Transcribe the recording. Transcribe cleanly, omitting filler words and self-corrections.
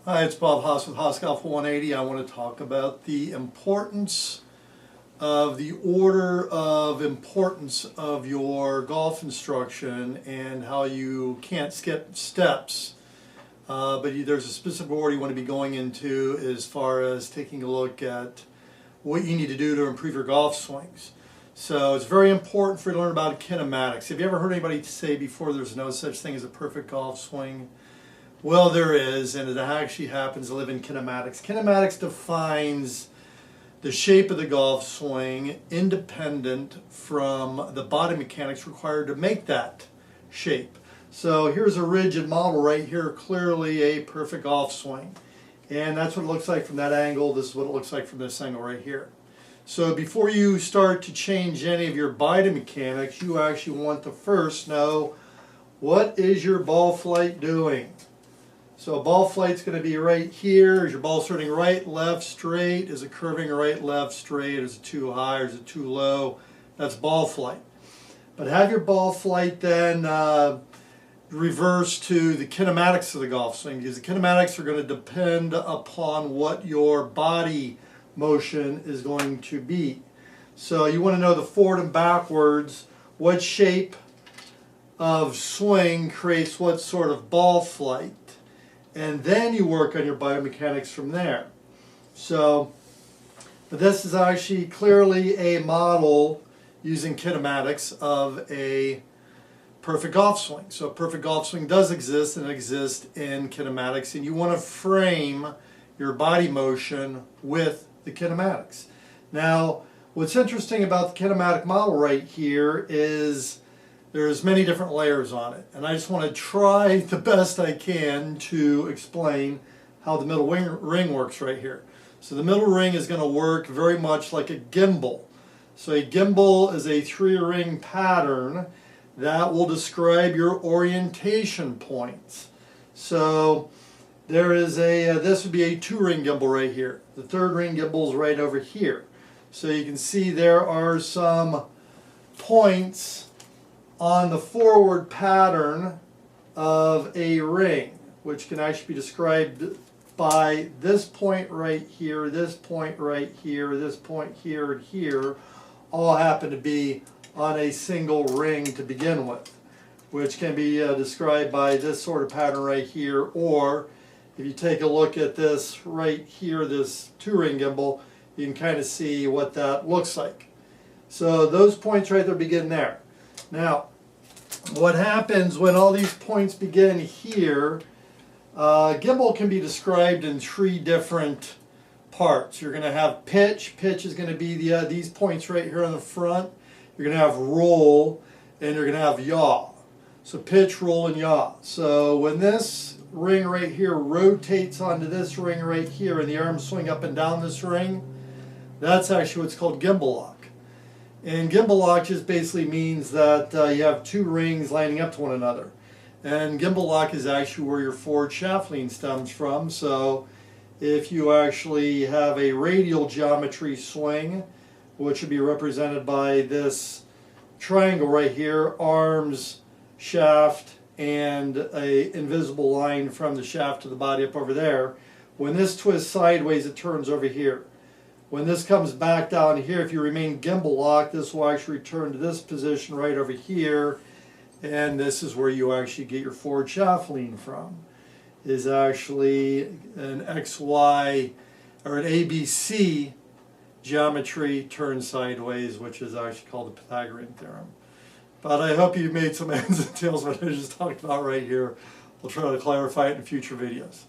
Hi, it's Bob Haas with Haas Golf 180. I want to talk about the importance of the order of importance of your golf instruction and how you can't skip steps. There's a specific order you want to be going into as far as taking a look at what you need to do to improve your golf swings. So it's very important for you to learn about kinematics. Have you ever heard anybody say before there's no such thing as a perfect golf swing? Well, there is, and it actually happens to live in kinematics. Kinematics defines the shape of the golf swing independent from the body mechanics required to make that shape. So here's a rigid model right here, clearly a perfect golf swing. And that's what it looks like from that angle. This is what it looks like from this angle right here. So before you start to change any of your body mechanics, you actually want to first know, what is your ball flight doing? So ball flight's going to be right here. Is your ball starting right, left, straight? Is it curving right, left, straight? Is it too high or is it too low? That's ball flight. But have your ball flight then reverse to the kinematics of the golf swing, because the kinematics are going to depend upon what your body motion is going to be. So you want to know the forward and backwards, what shape of swing creates what sort of ball flight. And then you work on your biomechanics from there. So this is actually clearly a model using kinematics of a perfect golf swing. So a perfect golf swing does exist, and it exists in kinematics, and you want to frame your body motion with the kinematics. Now, what's interesting about the kinematic model right here is there's many different layers on it, and I just want to try the best I can to explain how the middle ring works right here. So the middle ring is going to work very much like a gimbal. So a gimbal is a 3-ring pattern that will describe your orientation points. So there is this would be a 2-ring gimbal right here. The 3rd ring gimbal is right over here. So you can see there are some points on the forward pattern of a ring, which can actually be described by this point right here, this point right here, this point here, and here, all happen to be on a single ring to begin with, which can be described by this sort of pattern right here, or if you take a look at this right here, this 2-ring gimbal, you can kind of see what that looks like. So those points right there begin there. Now, what happens when all these points begin here, gimbal can be described in 3 different parts. You're going to have pitch. Pitch is going to be these points right here on the front. You're going to have roll, and you're going to have yaw. So pitch, roll, and yaw. So when this ring right here rotates onto this ring right here, and the arms swing up and down this ring, that's actually what's called gimbal lock. And gimbal lock just basically means that you have 2 rings lining up to one another. And gimbal lock is actually where your forward shaft lean stems from. So if you actually have a radial geometry swing, which would be represented by this triangle right here, arms, shaft, and an invisible line from the shaft to the body up over there, when this twists sideways, it turns over here. When this comes back down here, if you remain gimbal locked, this will actually return to this position right over here, and this is where you actually get your forward shaft lean from. Is actually an XY or an ABC geometry turned sideways, which is actually called the Pythagorean theorem. But I hope you made some heads and tails of what I just talked about right here. We'll try to clarify it in future videos.